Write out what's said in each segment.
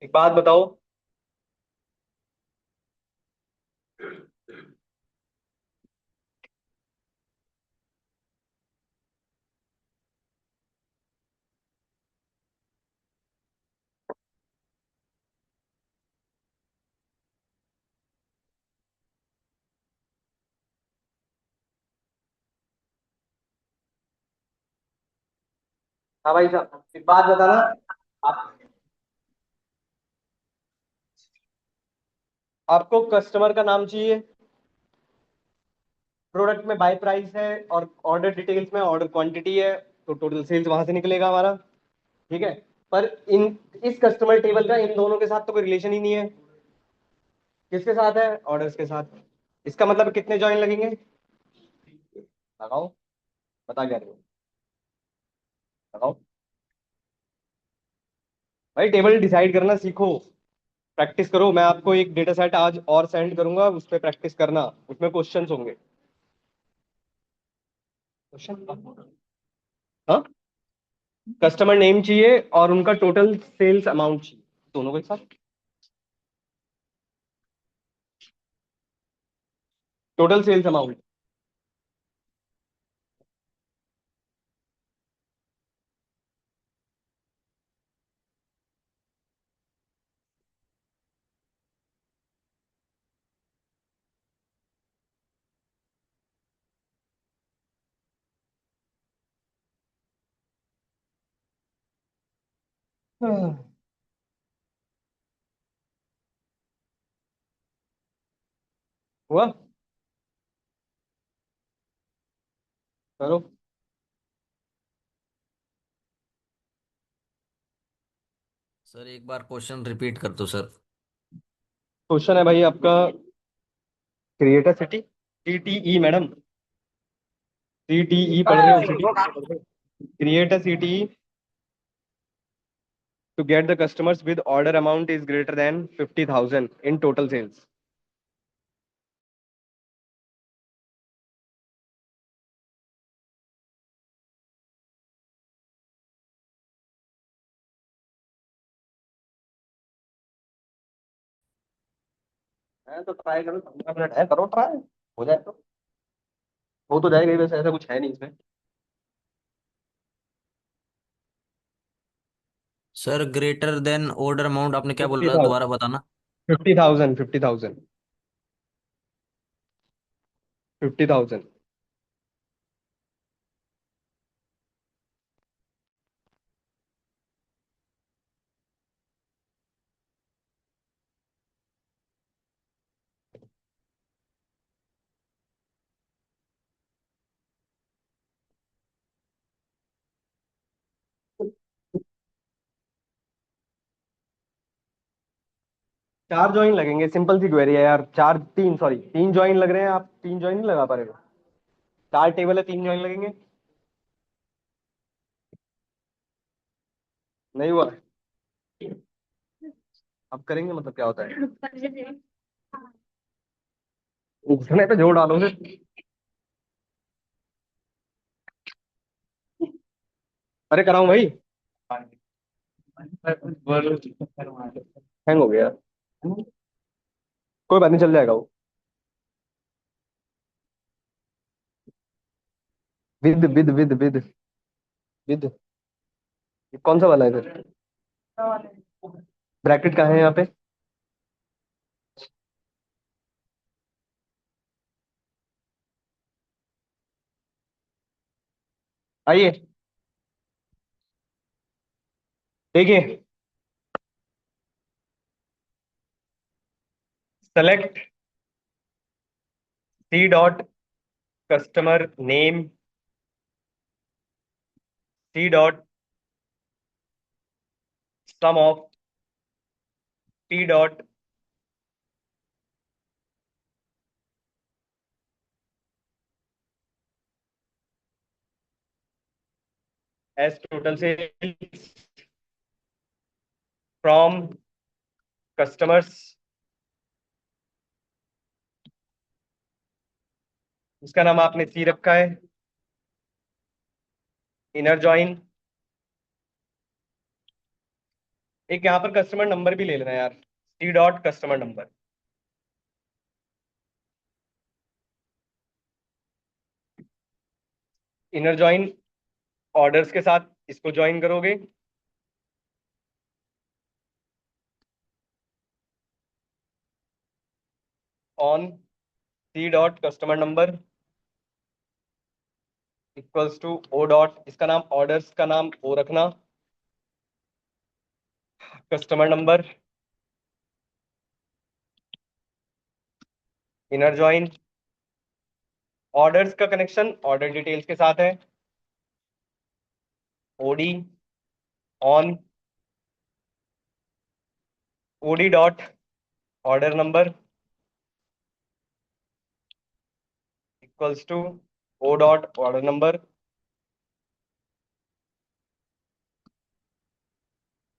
एक बात बताओ। हाँ भाई साहब, एक बात बताना। आप, आपको कस्टमर का नाम चाहिए, प्रोडक्ट में बाय प्राइस है, और ऑर्डर डिटेल्स में ऑर्डर क्वांटिटी है, तो टोटल सेल्स वहां से निकलेगा हमारा। ठीक है। पर इन इस कस्टमर टेबल का इन दोनों के साथ तो कोई रिलेशन ही नहीं है। किसके साथ है? ऑर्डर्स के साथ। इसका मतलब कितने जॉइन लगेंगे? लगाओ। बता क्या रहे हो? लगाओ। भाई टेबल डिसाइड करना सीखो। प्रैक्टिस करो। मैं आपको एक डेटा सेट आज और सेंड करूंगा, उस पर प्रैक्टिस करना। उसमें क्वेश्चंस होंगे। क्वेश्चन। हाँ। कस्टमर नेम चाहिए और उनका टोटल सेल्स अमाउंट चाहिए, दोनों के साथ। Total sales amount. हुआ। करो। सर एक बार क्वेश्चन रिपीट कर दो सर। क्वेश्चन है भाई आपका, create a CTE. CTE madam. CTE पढ़ रहे हो? CTE. Create a CTE to get the customers with order amount is greater than 50,000 in total sales. है तो ट्राई करो, 15 मिनट है, करो ट्राई। हो जाए तो हो तो जाएगा ही, वैसे ऐसा कुछ है नहीं इसमें। Sir greater than order amount आपने क्या फिफ्टी बोला, थाउजेंड दोबारा बताना। 50,000, 50,000, 50,000। चार ज्वाइन लगेंगे, सिंपल सी क्वेरी है यार। चार, तीन, सॉरी, तीन ज्वाइन लग रहे हैं। आप तीन ज्वाइन नहीं लगा पा रहे हो? चार टेबल है, तीन ज्वाइन लगेंगे। नहीं हुआ? अब करेंगे, मतलब क्या होता है? घुटने पे जोर डालो फिर। अरे कराऊं भाई? हैंग हो गया। कोई बात नहीं, चल जाएगा वो। With with with with with. कौन सा वाला है फिर? ब्रैकेट कहाँ है यहाँ पे? आइए, देखिए। Select C dot customer name, C dot sum of P dot S total sales from customers. उसका नाम आपने सी रखा है। इनर जॉइन एक यहाँ पर कस्टमर नंबर भी ले लेना यार, C dot customer number. Inner join orders के साथ इसको ज्वाइन करोगे। On C dot customer number equals to O dot, इसका नाम ऑर्डर्स का नाम ओ रखना, customer number, inner join orders का कनेक्शन ऑर्डर डिटेल्स के साथ है, OD on OD dot order number equals to O dot order number,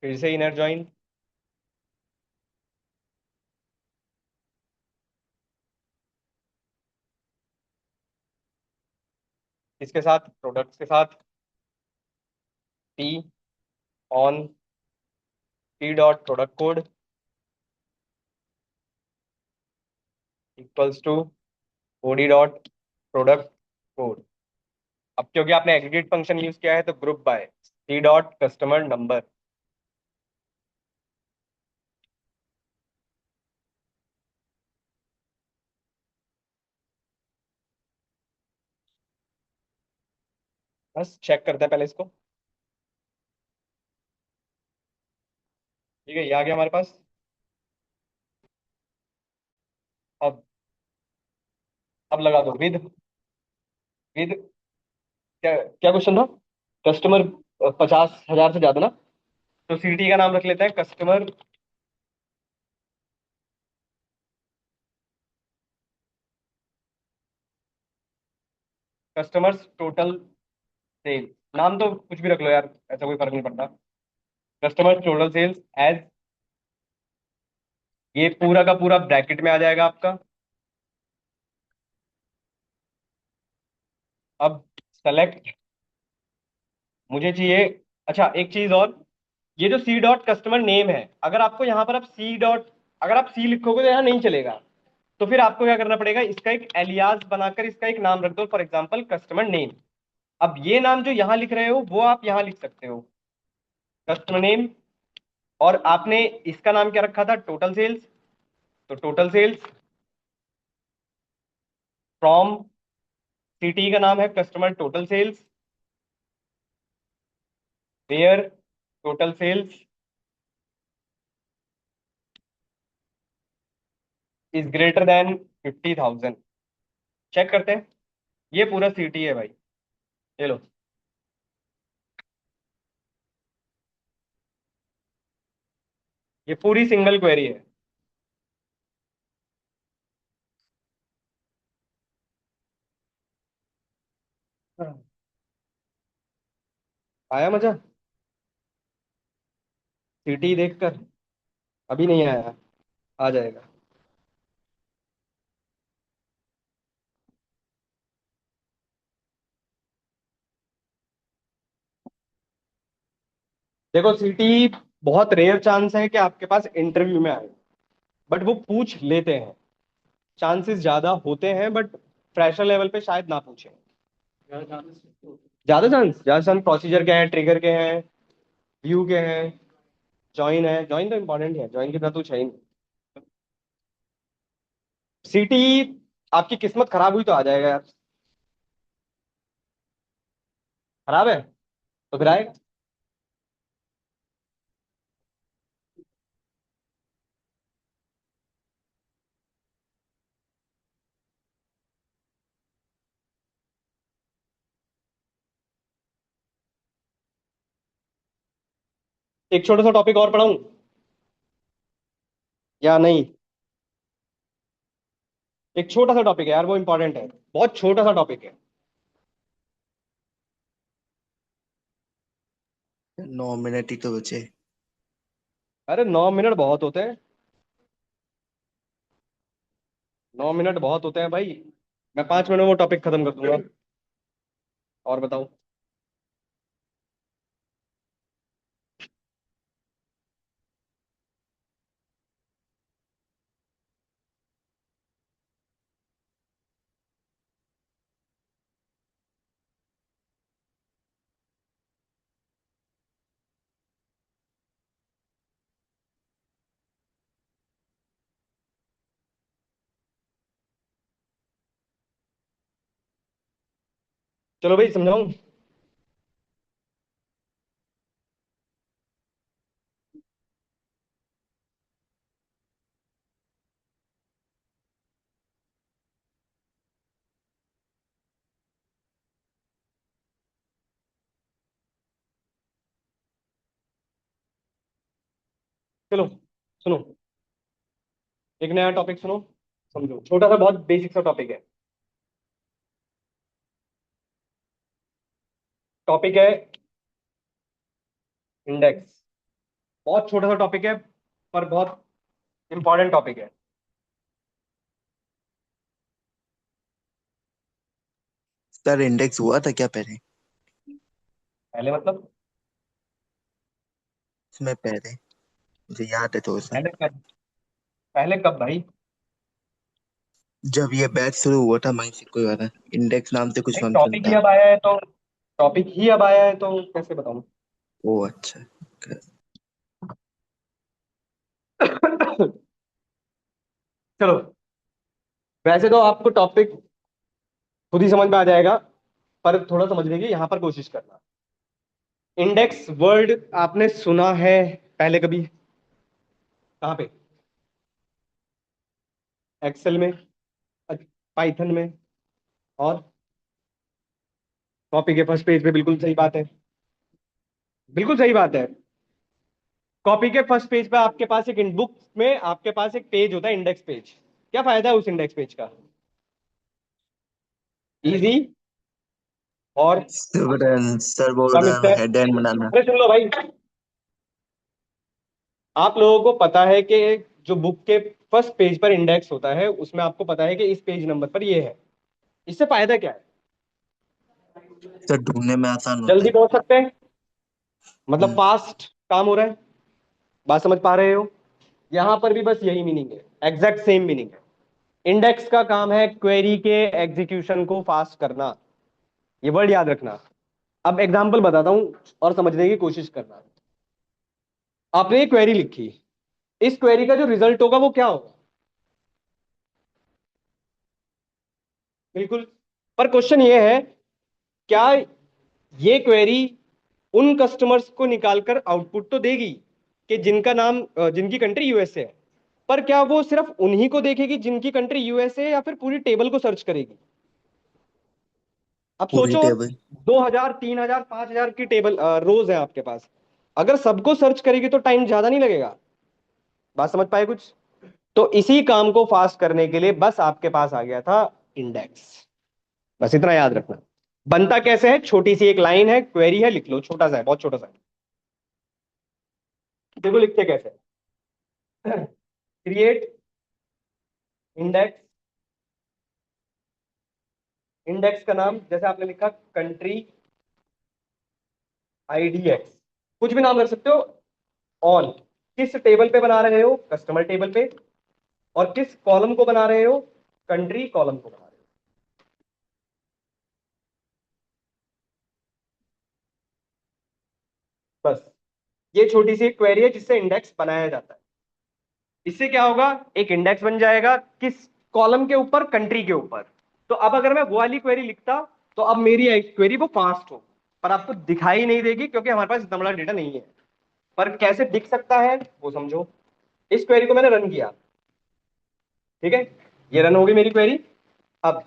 फिर से इनर ज्वाइन इसके साथ प्रोडक्ट्स के साथ, P on P dot product code equals to OD dot product code. अब क्योंकि आपने एग्रीगेट फंक्शन यूज किया है तो group by C dot customer number. बस चेक करते हैं पहले इसको। ठीक है, ये आ गया हमारे पास। अब अब लगा दो विद विद, क्या क्या क्वेश्चन था? कस्टमर 50,000 से ज्यादा ना, तो सिटी का नाम रख लेते हैं कस्टमर, कस्टमर्स टोटल सेल। नाम तो कुछ भी रख लो यार, ऐसा कोई फर्क नहीं पड़ता। कस्टमर टोटल सेल्स एज, ये पूरा का पूरा ब्रैकेट में आ जाएगा आपका। अब सेलेक्ट, मुझे चाहिए, अच्छा एक चीज और, ये जो सी डॉट कस्टमर नेम है, अगर आपको यहाँ पर आप सी डॉट, अगर आप सी लिखोगे तो यहाँ नहीं चलेगा, तो फिर आपको क्या करना पड़ेगा, इसका एक एलियास बनाकर इसका एक नाम रख दो, फॉर एग्जाम्पल कस्टमर नेम। अब ये नाम जो यहाँ लिख रहे हो वो आप यहाँ लिख सकते हो, कस्टमर नेम, और आपने इसका नाम क्या रखा था, टोटल सेल्स, तो टोटल सेल्स फ्रॉम, सिटी का नाम है customer total sales, where total sales is greater than 50,000। Check करते हैं, ये पूरा सिटी है भाई, ये लो। ये पूरी सिंगल क्वेरी है। हाँ। आया मजा सिटी देखकर? अभी नहीं आया, आ जाएगा। देखो सिटी, बहुत रेयर चांस है कि आपके पास इंटरव्यू में आए, बट वो पूछ लेते हैं, चांसेस ज्यादा होते हैं, बट फ्रेशर लेवल पे शायद ना पूछे। ज्यादा चांस प्रोसीजर के हैं, ट्रिगर के हैं, व्यू के हैं, ज्वाइन है, ज्वाइन तो इंपॉर्टेंट है, ज्वाइन के बिना तो चाहिए नहीं। सिटी, आपकी किस्मत खराब हुई तो आ जाएगा यार, खराब है तो फिर आएगा। एक छोटा सा टॉपिक और पढ़ाऊं या नहीं? एक छोटा सा टॉपिक है यार, वो इंपॉर्टेंट है, बहुत छोटा सा टॉपिक है। 9 मिनट ही तो बचे। अरे 9 मिनट बहुत होते हैं, 9 मिनट बहुत होते हैं भाई, मैं 5 मिनट में वो टॉपिक खत्म कर दूंगा। और बताओ। चलो भाई समझाऊं। चलो सुनो, एक नया टॉपिक सुनो, समझो, छोटा सा बहुत बेसिक सा टॉपिक है। टॉपिक है इंडेक्स। बहुत छोटा सा टॉपिक है, पर बहुत इंपॉर्टेंट टॉपिक है। सर इंडेक्स हुआ था क्या पहले? पहले मतलब? इसमें पहले मुझे याद है थोड़ा सा। पहले कब? पहले कब भाई? जब ये बैच शुरू हुआ था माइसिको वाला, इंडेक्स नाम से कुछ भाई फंक्शन टॉपिक ही था। अब आया है तो, टॉपिक ही अब आया है तो कैसे बताऊं? ओ अच्छा। चलो, वैसे तो आपको टॉपिक खुद ही समझ में आ जाएगा, पर थोड़ा समझने की यहाँ पर कोशिश करना। इंडेक्स वर्ड आपने सुना है पहले कभी? कहाँ पे? एक्सेल में, पाइथन में, और कॉपी के फर्स्ट पेज पे, बिल्कुल सही बात है। बिल्कुल सही बात है। कॉपी के फर्स्ट पेज पे आपके पास एक बुक में आपके पास एक पेज होता है, इंडेक्स पेज। क्या फायदा है उस इंडेक्स पेज का? इजी और सर बोल कम रहे हैं स्टेप। हेड एंड बनाना। अरे सुन लो भाई, आप लोगों को पता है कि जो बुक के फर्स्ट पेज पर इंडेक्स होता है उसमें आपको पता है कि इस पेज नंबर पर ये है। इससे फायदा क्या है? सर ढूंढने में आसान होता जल्दी है। पहुंच सकते हैं, मतलब हम्म। फास्ट काम हो रहा है। बात समझ पा रहे हो? यहां पर भी बस यही मीनिंग है, एग्जैक्ट सेम मीनिंग है। इंडेक्स का काम है क्वेरी के एग्जीक्यूशन को फास्ट करना, ये वर्ड याद रखना। अब एग्जांपल बताता हूं और समझने की कोशिश करना। आपने ये क्वेरी लिखी, इस क्वेरी का जो रिजल्ट होगा वो क्या होगा? बिल्कुल। पर क्वेश्चन ये है, क्या ये क्वेरी उन कस्टमर्स को निकालकर आउटपुट तो देगी कि जिनका नाम जिनकी कंट्री यूएसए है, पर क्या वो सिर्फ उन्हीं को देखेगी जिनकी कंट्री यूएसए है, या फिर पूरी टेबल को सर्च करेगी? अब पूरी सोचो, टेबल। 2000 3000 5000 की टेबल रोज है आपके पास। अगर सबको सर्च करेगी तो टाइम ज्यादा नहीं लगेगा? बात समझ पाए कुछ? तो इसी काम को फास्ट करने के लिए बस आपके पास आ गया था इंडेक्स। बस इतना याद रखना। बनता कैसे है? छोटी सी एक लाइन है, क्वेरी है, लिख लो, छोटा सा है, बहुत छोटा सा है। देखो लिखते कैसे, क्रिएट इंडेक्स। इंडेक्स का नाम जैसे आपने लिखा कंट्री आईडीएक्स, कुछ भी नाम रख सकते हो। ऑन, किस टेबल पे बना रहे हो? कस्टमर टेबल पे। और किस कॉलम को बना रहे हो? कंट्री कॉलम को बना रहे हो। बस ये छोटी सी क्वेरी है जिससे इंडेक्स बनाया जाता है। इससे क्या होगा? एक इंडेक्स बन जाएगा, किस कॉलम के ऊपर? कंट्री के ऊपर। तो अब अगर मैं वो वाली क्वेरी लिखता तो अब मेरी क्वेरी वो फास्ट हो, पर आपको दिखाई नहीं देगी क्योंकि हमारे पास इतना बड़ा डेटा नहीं है। पर कैसे दिख सकता है वो समझो। इस क्वेरी को मैंने रन किया, ठीक है, ये रन होगी मेरी क्वेरी। अब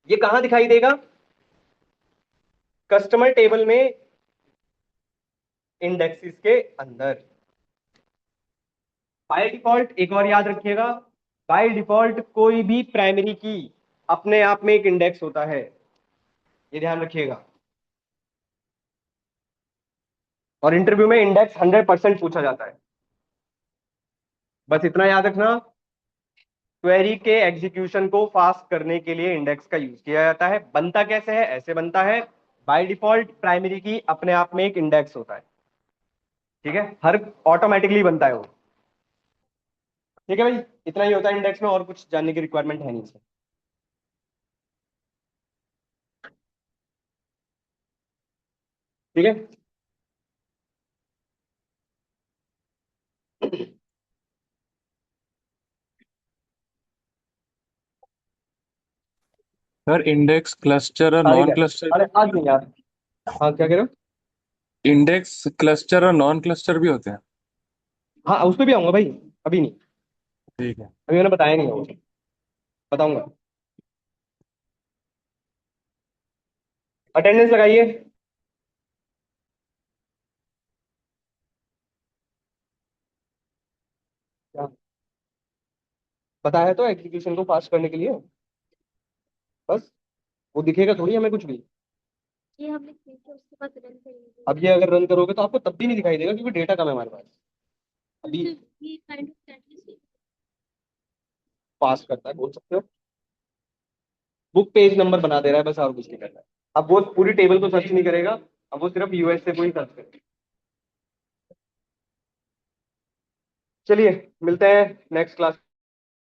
ये कहां दिखाई देगा? कस्टमर टेबल में, इंडेक्सेस के अंदर। बाय डिफॉल्ट एक और याद रखिएगा, बाय डिफॉल्ट कोई भी प्राइमरी की अपने आप में एक इंडेक्स होता है, ये ध्यान रखिएगा। और इंटरव्यू में इंडेक्स 100% पूछा जाता है। बस इतना याद रखना, क्वेरी के एग्जीक्यूशन को फास्ट करने के लिए इंडेक्स का यूज किया जाता है। बनता कैसे है? ऐसे बनता है, बाय डिफॉल्ट प्राइमरी की अपने आप में एक इंडेक्स होता है, ठीक है, हर ऑटोमेटिकली बनता है वो। ठीक है भाई, इतना ही होता है इंडेक्स में, और कुछ जानने की रिक्वायरमेंट है नहीं इसमें। ठीक है। सर इंडेक्स क्लस्टर और सारी नॉन क्या, क्लस्टर, अरे आज नहीं यार। हाँ क्या कह रहे हो? इंडेक्स क्लस्टर और नॉन क्लस्टर भी होते हैं? हाँ उस पर भी आऊंगा भाई, अभी नहीं, ठीक है। अभी मैंने बताया नहीं है वो, बताऊंगा। अटेंडेंस लगाइए। क्या? बताया तो एग्जीक्यूशन को फास्ट करने के लिए, बस वो दिखेगा थोड़ी हमें कुछ भी। ये हमने किया उसके बाद रन करेंगे। अब ये अगर रन करोगे तो आपको तब भी नहीं दिखाई देगा क्योंकि डेटा कम है हमारे पास अभी। ये काइंड ऑफ स्टैटिस्टिक्स। फास्ट करता है बोल सकते हो, बुक पेज नंबर बना दे रहा है बस, और कुछ नहीं करना है। अब वो पूरी टेबल को सर्च नहीं करेगा, अब वो सिर्फ यूएसए को ही सर्च करेगा। चलिए मिलते हैं नेक्स्ट क्लास।